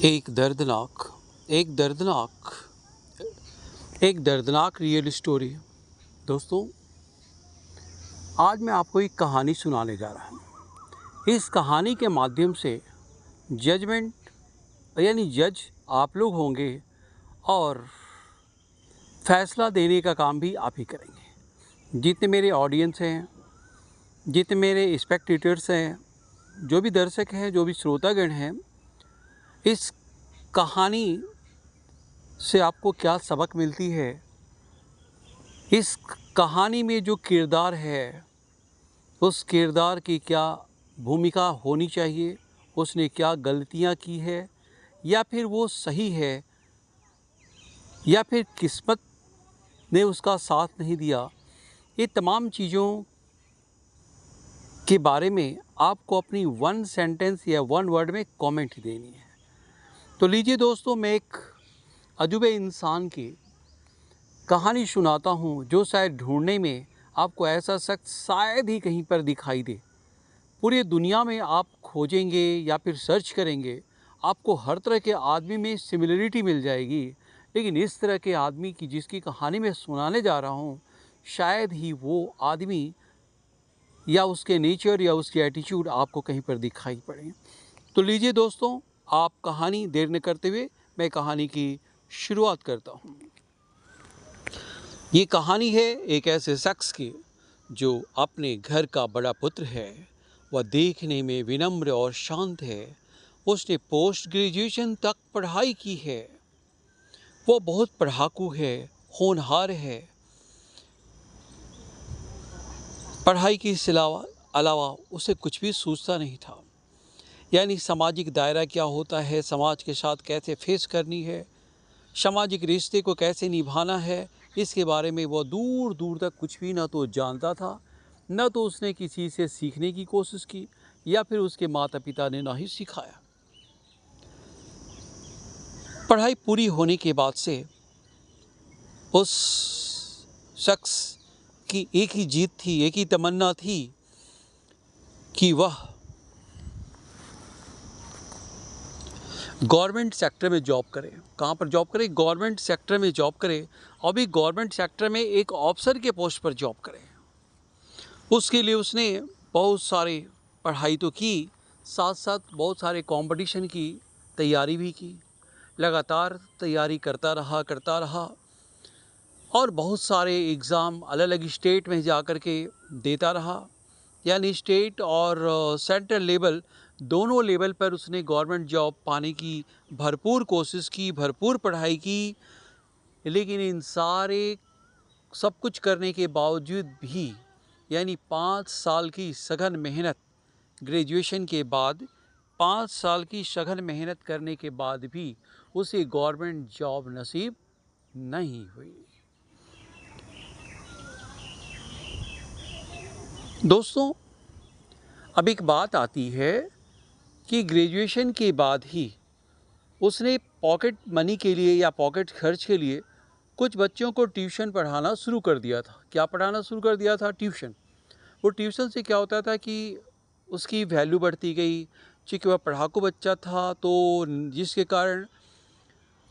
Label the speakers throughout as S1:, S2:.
S1: एक दर्दनाक एक दर्दनाक एक दर्दनाक रियल स्टोरी। दोस्तों, आज मैं आपको एक कहानी सुनाने जा रहा हूँ। इस कहानी के माध्यम से जजमेंट यानी जज आप लोग होंगे और फैसला देने का काम भी आप ही करेंगे। जितने मेरे ऑडियंस हैं, जितने मेरे स्पेक्टेटर्स हैं, जो भी दर्शक हैं, जो भी श्रोतागण हैं, इस कहानी से आपको क्या सबक मिलती है, इस कहानी में जो किरदार है उस किरदार की क्या भूमिका होनी चाहिए, उसने क्या गलतियां की है, या फिर वो सही है, या फिर किस्मत ने उसका साथ नहीं दिया, ये तमाम चीज़ों के बारे में आपको अपनी वन सेंटेंस या वन वर्ड में कमेंट देनी है। तो लीजिए दोस्तों, मैं एक अजूबे इंसान की कहानी सुनाता हूँ जो शायद ढूंढने में आपको ऐसा शख्स शायद ही कहीं पर दिखाई दे। पूरी दुनिया में आप खोजेंगे या फिर सर्च करेंगे, आपको हर तरह के आदमी में सिमिलरिटी मिल जाएगी, लेकिन इस तरह के आदमी की जिसकी कहानी मैं सुनाने जा रहा हूँ, शायद ही वो आदमी या उसके नेचर या उसके एटीट्यूड आपको कहीं पर दिखाई पड़े। तो लीजिए दोस्तों, आप कहानी देर न करते हुए मैं कहानी की शुरुआत करता हूँ। ये कहानी है एक ऐसे शख्स की जो अपने घर का बड़ा पुत्र है। वह देखने में विनम्र और शांत है। उसने पोस्ट ग्रेजुएशन तक पढ़ाई की है। वो बहुत पढ़ाकू है, होनहार है। पढ़ाई के अलावा उसे कुछ भी सूझता नहीं था। यानी सामाजिक दायरा क्या होता है, समाज के साथ कैसे फेस करनी है, सामाजिक रिश्ते को कैसे निभाना है, इसके बारे में वो दूर दूर तक कुछ भी ना तो जानता था, न तो उसने किसी से सीखने की कोशिश की, या फिर उसके माता पिता ने ना ही सिखाया। पढ़ाई पूरी होने के बाद से उस शख्स की एक ही जीत थी, एक ही तमन्ना थी कि वह गवर्नमेंट सेक्टर में जॉब करे। कहाँ पर जॉब करे? गवर्नमेंट सेक्टर में जॉब करे, और भी गवर्नमेंट सेक्टर में एक ऑफिसर के पोस्ट पर जॉब करे। उसके लिए उसने बहुत सारी पढ़ाई तो की, साथ साथ बहुत सारे कंपटीशन की तैयारी भी की। लगातार तैयारी करता रहा और बहुत सारे एग्ज़ाम अलग अलग स्टेट में जा कर के देता रहा। यानी स्टेट और सेंट्रल लेवल, दोनों लेवल पर उसने गवर्नमेंट जॉब पाने की भरपूर कोशिश की, भरपूर पढ़ाई की। लेकिन इन सारे सब कुछ करने के बावजूद भी, यानी 5 साल की सघन मेहनत, ग्रेजुएशन के बाद 5 साल की सघन मेहनत करने के बाद भी उसे गवर्नमेंट जॉब नसीब नहीं हुई। दोस्तों, अब एक बात आती है कि ग्रेजुएशन के बाद ही उसने पॉकेट मनी के लिए या पॉकेट खर्च के लिए कुछ बच्चों को ट्यूशन पढ़ाना शुरू कर दिया था। क्या पढ़ाना शुरू कर दिया था? ट्यूशन। वो ट्यूशन से क्या होता था कि उसकी वैल्यू बढ़ती गई। चूँकि वह पढ़ाकू बच्चा था, तो जिसके कारण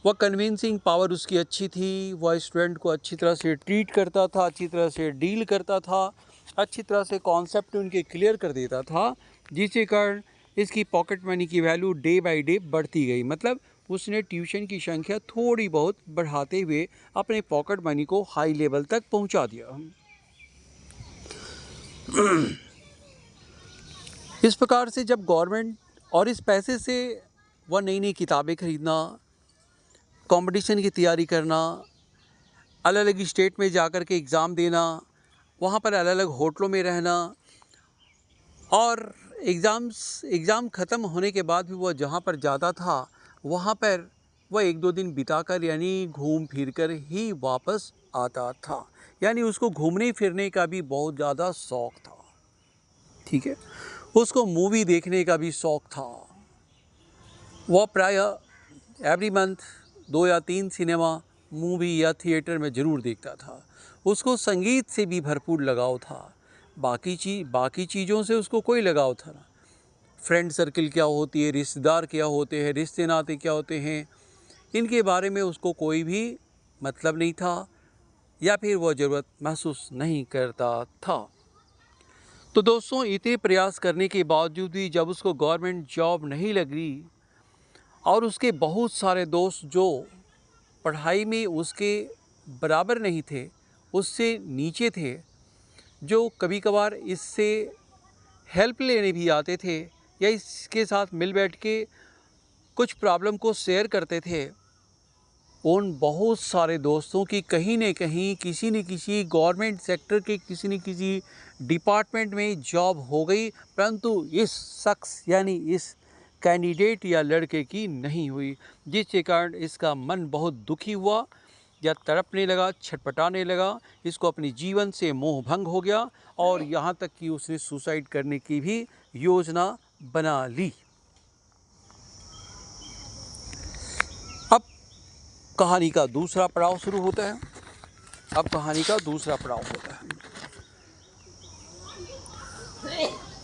S1: वह कन्विंसिंग पावर उसकी अच्छी थी। वह स्टूडेंट को अच्छी तरह से ट्रीट करता था, अच्छी तरह से डील करता था, अच्छी तरह से कॉन्सेप्ट उनके क्लियर कर देता था, जिसके कारण इसकी पॉकेट मनी की वैल्यू डे बाय डे बढ़ती गई। मतलब उसने ट्यूशन की संख्या थोड़ी बहुत बढ़ाते हुए अपने पॉकेट मनी को हाई लेवल तक पहुंचा दिया। इस प्रकार से जब गवर्नमेंट, और इस पैसे से वह नई नई किताबें खरीदना, कंपटीशन की तैयारी करना, अलग अलग स्टेट में जाकर के एग्ज़ाम देना, वहाँ पर अलग अलग होटलों में रहना, और एग्ज़ाम ख़त्म होने के बाद भी वह जहाँ पर जाता था वहाँ पर वह 1-2 दिन बिताकर, यानी घूम फिर कर ही वापस आता था। यानी उसको घूमने फिरने का भी बहुत ज़्यादा शौक़ था। ठीक है, उसको मूवी देखने का भी शौक़ था। वह प्रायः एवरी मंथ 2 या 3 सिनेमा मूवी या थिएटर में ज़रूर देखता था। उसको संगीत से भी भरपूर लगाव था। बाकी चीज़ों से उसको कोई लगाव था ना। फ्रेंड सर्किल क्या होती है, रिश्तेदार क्या होते हैं, रिश्ते नाते क्या होते हैं, इनके बारे में उसको कोई भी मतलब नहीं था या फिर वो ज़रूरत महसूस नहीं करता था। तो दोस्तों, इतने प्रयास करने के बावजूद भी जब उसको गवर्नमेंट जॉब नहीं लगी और उसके बहुत सारे दोस्त जो पढ़ाई में उसके बराबर नहीं थे, उससे नीचे थे, जो कभी कभार इससे हेल्प लेने भी आते थे या इसके साथ मिल बैठ के कुछ प्रॉब्लम को शेयर करते थे, उन बहुत सारे दोस्तों की कहीं न कहीं किसी न किसी गवर्नमेंट सेक्टर के किसी न किसी डिपार्टमेंट में जॉब हो गई, परंतु इस शख्स यानी इस कैंडिडेट या लड़के की नहीं हुई, जिसके कारण इसका मन बहुत दुखी हुआ या तड़पने लगा, छटपटाने लगा, इसको अपने जीवन से मोह भंग हो गया और यहाँ तक कि उसने सुसाइड करने की भी योजना बना ली। अब कहानी का दूसरा पड़ाव शुरू होता है।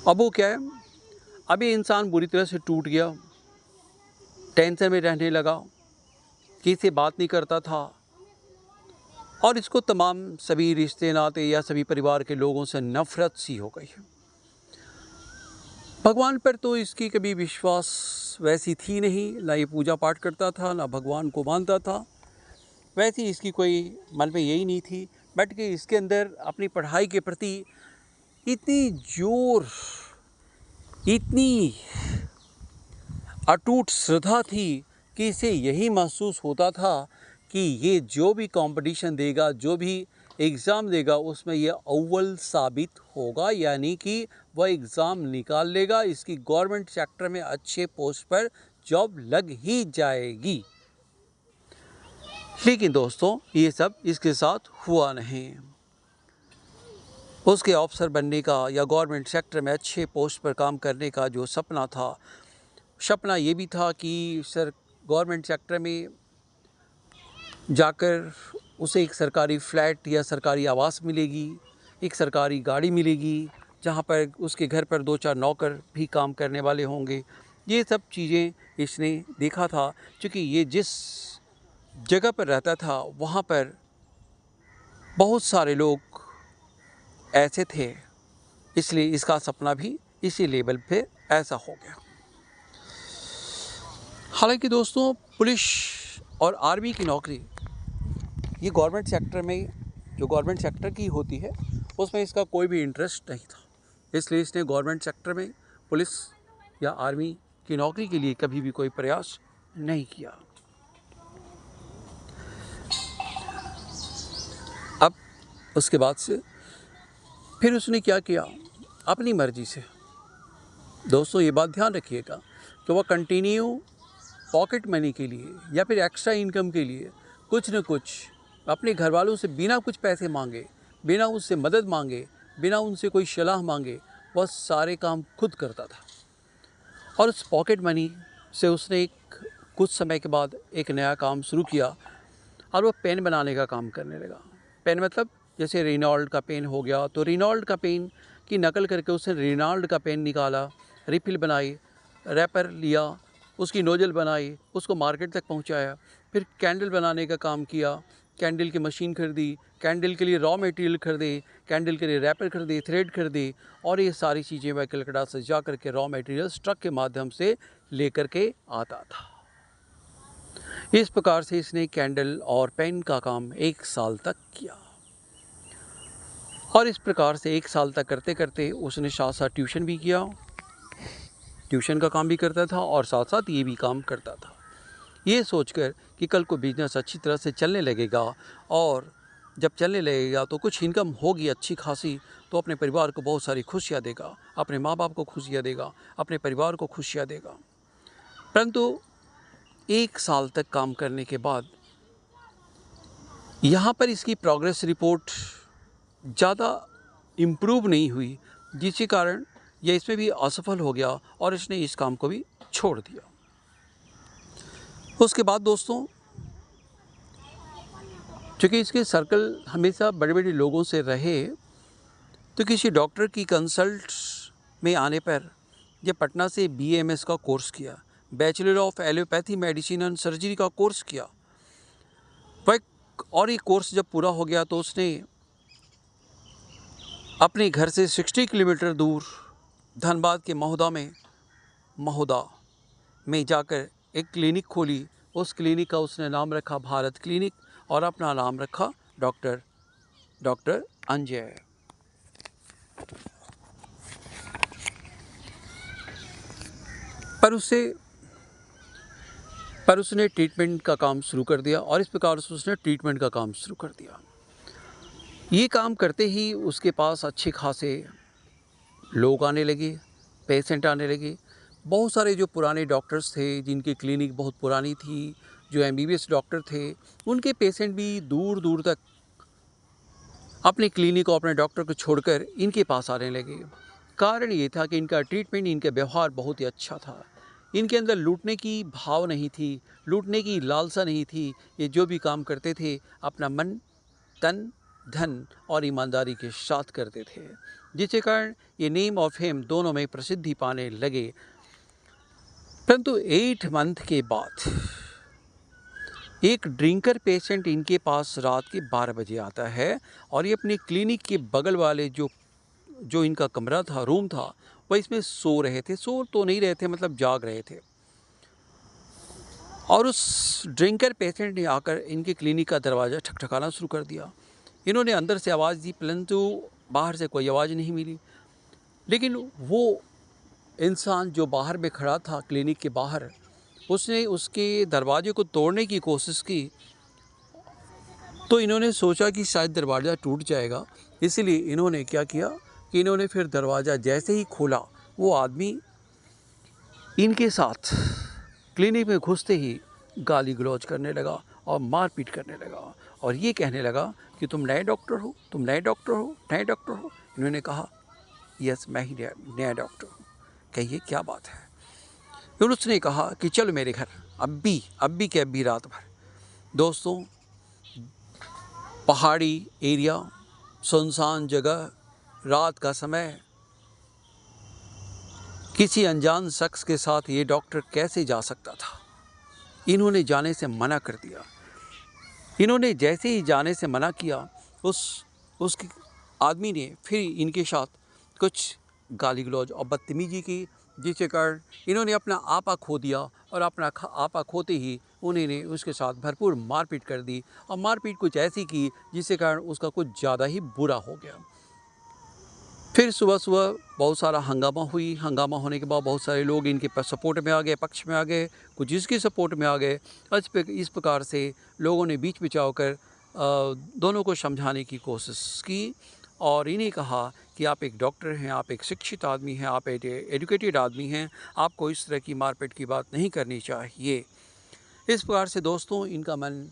S1: अब वो क्या है, अभी इंसान बुरी तरह से टूट गया, टेंशन में रहने लगा, किसी से बात नहीं करता था और इसको तमाम सभी रिश्ते नाते या सभी परिवार के लोगों से नफरत सी हो गई। भगवान पर तो इसकी कभी विश्वास वैसी थी नहीं, ना ये पूजा पाठ करता था, ना भगवान को मानता था, वैसी इसकी कोई मन में यही नहीं थी। बट कि इसके अंदर अपनी पढ़ाई के प्रति इतनी जोर, इतनी अटूट श्रद्धा थी कि इसे यही महसूस होता था कि ये जो भी कंपटीशन देगा, जो भी एग्ज़ाम देगा, उसमें ये अव्वल साबित होगा, यानी कि वह एग्ज़ाम निकाल लेगा, इसकी गवर्नमेंट सेक्टर में अच्छे पोस्ट पर जॉब लग ही जाएगी। लेकिन दोस्तों, ये सब इसके साथ हुआ नहीं। उसके ऑफिसर बनने का या गवर्नमेंट सेक्टर में अच्छे पोस्ट पर काम करने का जो सपना था, सपना ये भी था कि सर गवर्नमेंट सेक्टर में जाकर उसे एक सरकारी फ्लैट या सरकारी आवास मिलेगी, एक सरकारी गाड़ी मिलेगी, जहाँ पर उसके घर पर 2-4 नौकर भी काम करने वाले होंगे। ये सब चीज़ें इसने देखा था, क्योंकि ये जिस जगह पर रहता था वहाँ पर बहुत सारे लोग ऐसे थे, इसलिए इसका सपना भी इसी लेवल पे ऐसा हो गया। हालांकि दोस्तों, पुलिस और आर्मी की नौकरी ये गवर्नमेंट सेक्टर में, जो गवर्नमेंट सेक्टर की होती है, उसमें इसका कोई भी इंटरेस्ट नहीं था, इसलिए इसने गवर्नमेंट सेक्टर में पुलिस या आर्मी की नौकरी के लिए कभी भी कोई प्रयास नहीं किया। अब उसके बाद से फिर उसने क्या किया, अपनी मर्जी से। दोस्तों, ये बात ध्यान रखिएगा कि वह कंटिन्यू पॉकेट मनी के लिए या फिर एक्स्ट्रा इनकम के लिए कुछ न कुछ अपने घर वालों से बिना कुछ पैसे मांगे, बिना उससे मदद मांगे, बिना उनसे कोई सलाह मांगे, वह सारे काम खुद करता था। और उस पॉकेट मनी से उसने कुछ समय के बाद एक नया काम शुरू किया और वह पेन बनाने का काम करने लगा। पेन मतलब जैसे रेनॉल्ड का पेन हो गया, तो रेनॉल्ड का पेन की नकल करके उसने रेनॉल्ड का पेन निकाला, रिफिल बनाई, रैपर लिया, उसकी नोजल बनाई, उसको मार्केट तक पहुंचाया। फिर कैंडल बनाने का काम किया, कैंडल की मशीन खरीदी, कैंडल के लिए रॉ मटेरियल खरीदे, कैंडल के लिए रैपर खरीदे, थ्रेड खरीदे, और ये सारी चीज़ें वह कलकत्ता से जा कर के रॉ मटेरियल्स ट्रक के माध्यम से लेकर के आता था। इस प्रकार से इसने कैंडल और पेन का काम 1 साल तक किया और इस प्रकार से 1 साल तक करते करते उसने साथ साथ ट्यूशन भी किया, ट्यूशन का काम भी करता था और साथ साथ ये भी काम करता था, ये सोचकर कि कल को बिजनेस अच्छी तरह से चलने लगेगा और जब चलने लगेगा तो कुछ इनकम होगी अच्छी खासी, तो अपने परिवार को बहुत सारी खुशियाँ देगा, अपने माँ बाप को खुशियाँ देगा, अपने परिवार को खुशियाँ देगा। परंतु 1 साल तक काम करने के बाद यहाँ पर इसकी प्रोग्रेस रिपोर्ट ज़्यादा इम्प्रूव नहीं हुई, जिसके कारण यह इसमें भी असफल हो गया और इसने इस काम को भी छोड़ दिया। उसके बाद दोस्तों, चूँकि इसके सर्कल हमेशा बड़े बड़े लोगों से रहे, तो किसी डॉक्टर की कंसल्ट में आने पर ये पटना से BAMS का कोर्स किया, bachelor of allopathy medicine and surgery का कोर्स किया। और ये कोर्स जब पूरा हो गया तो उसने अपने घर से 60 किलोमीटर दूर धनबाद के महोदा में जाकर एक क्लिनिक खोली। उस क्लिनिक का उसने नाम रखा भारत क्लिनिक और अपना नाम रखा डॉक्टर अंजय। पर उसने ट्रीटमेंट का काम शुरू कर दिया और इस प्रकार से उसने ट्रीटमेंट का काम शुरू कर दिया। ये काम करते ही उसके पास अच्छे खासे लोग आने लगे, पेशेंट आने लगे। बहुत सारे जो पुराने डॉक्टर्स थे, जिनकी क्लिनिक बहुत पुरानी थी, जो MBBS डॉक्टर थे, उनके पेशेंट भी दूर दूर तक अपने क्लिनिक और अपने डॉक्टर को छोड़कर इनके पास आने लगे। कारण ये था कि इनका ट्रीटमेंट, इनका व्यवहार बहुत ही अच्छा था। इनके अंदर लूटने की भाव नहीं थी, लूटने की लालसा नहीं थी। ये जो भी काम करते थे अपना मन, तन, धन और ईमानदारी के साथ करते थे, जिसके कारण ये नेम और फेम दोनों में प्रसिद्धि पाने लगे। परंतु 8 मंथ के बाद एक ड्रिंकर पेशेंट इनके पास रात के 12 बजे आता है और ये अपनी क्लिनिक के बगल वाले जो इनका कमरा था, रूम था, वह इसमें सो रहे थे। सो तो नहीं रहे थे, मतलब जाग रहे थे। और उस ड्रिंकर पेशेंट ने आकर इनके क्लिनिक का दरवाज़ा ठकठकाना शुरू कर दिया। इन्होंने अंदर से आवाज़ दी, परंतु बाहर से कोई आवाज़ नहीं मिली। लेकिन वो इंसान जो बाहर में खड़ा था क्लिनिक के बाहर, उसने उसके दरवाजे को तोड़ने की कोशिश की। तो इन्होंने सोचा कि शायद दरवाज़ा टूट जाएगा, इसलिए इन्होंने क्या किया कि इन्होंने फिर दरवाज़ा जैसे ही खोला, वो आदमी इनके साथ क्लिनिक में घुसते ही गाली गलौज करने लगा और मारपीट करने लगा और ये कहने लगा कि तुम नए डॉक्टर हो, तुम नए डॉक्टर हो, नए डॉक्टर हो। इन्होंने कहा यस, मैं ही नया डॉक्टर हूँ। कहिए क्या बात है। फिर उसने कहा कि चलो मेरे घर, अब भी रात भर। दोस्तों, पहाड़ी एरिया, सुनसान जगह, रात का समय, किसी अनजान शख्स के साथ ये डॉक्टर कैसे जा सकता था। इन्होंने जाने से मना कर दिया। इन्होंने जैसे ही जाने से मना किया, उस आदमी ने फिर इनके साथ कुछ गाली गलौज और बदतमीजी की, जिसके कारण इन्होंने अपना आपा खो दिया और अपना आपा खोते ही उन्होंने उसके साथ भरपूर मारपीट कर दी और मारपीट कुछ ऐसी की जिसके कारण उसका कुछ ज़्यादा ही बुरा हो गया। फिर सुबह बहुत सारा हंगामा हुई। हंगामा होने के बाद बहुत सारे लोग इनके सपोर्ट में आ गए, पक्ष में आ गए, कुछ इसके सपोर्ट में आ गए। इस प्रकार से लोगों ने बीच बिचाव कर दोनों को समझाने की कोशिश की और इन्हें कहा कि आप एक डॉक्टर हैं, आप एक शिक्षित आदमी हैं, आप एक एजुकेटेड आदमी हैं, आपको इस तरह की मारपीट की बात नहीं करनी चाहिए। इस प्रकार से दोस्तों इनका मन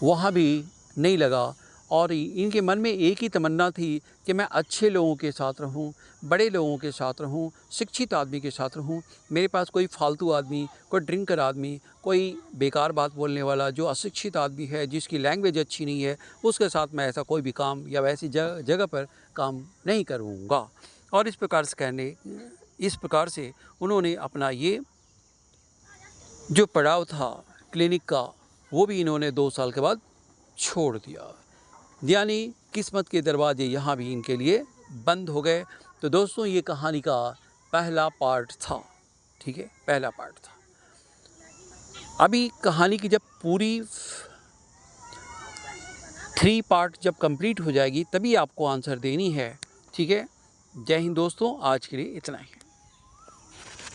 S1: वहाँ भी नहीं लगा और इनके मन में एक ही तमन्ना थी कि मैं अच्छे लोगों के साथ रहूं, बड़े लोगों के साथ रहूं, शिक्षित आदमी के साथ रहूं। मेरे पास कोई फालतू आदमी, कोई ड्रिंकर आदमी, कोई बेकार बात बोलने वाला जो अशिक्षित आदमी है, जिसकी लैंग्वेज अच्छी नहीं है, उसके साथ मैं ऐसा कोई भी काम या वैसी जगह पर काम नहीं करूँगा। और इस प्रकार से उन्होंने अपना ये जो पड़ाव था क्लिनिक का, वो भी इन्होंने 2 साल के बाद छोड़ दिया। यानी किस्मत के दरवाजे यहाँ भी इनके लिए बंद हो गए। तो दोस्तों ये कहानी का पहला पार्ट था, ठीक है, पहला पार्ट था। अभी कहानी की जब पूरी 3 पार्ट जब कंप्लीट हो जाएगी तभी आपको आंसर देनी है, ठीक है। जय हिंद दोस्तों, आज के लिए इतना ही।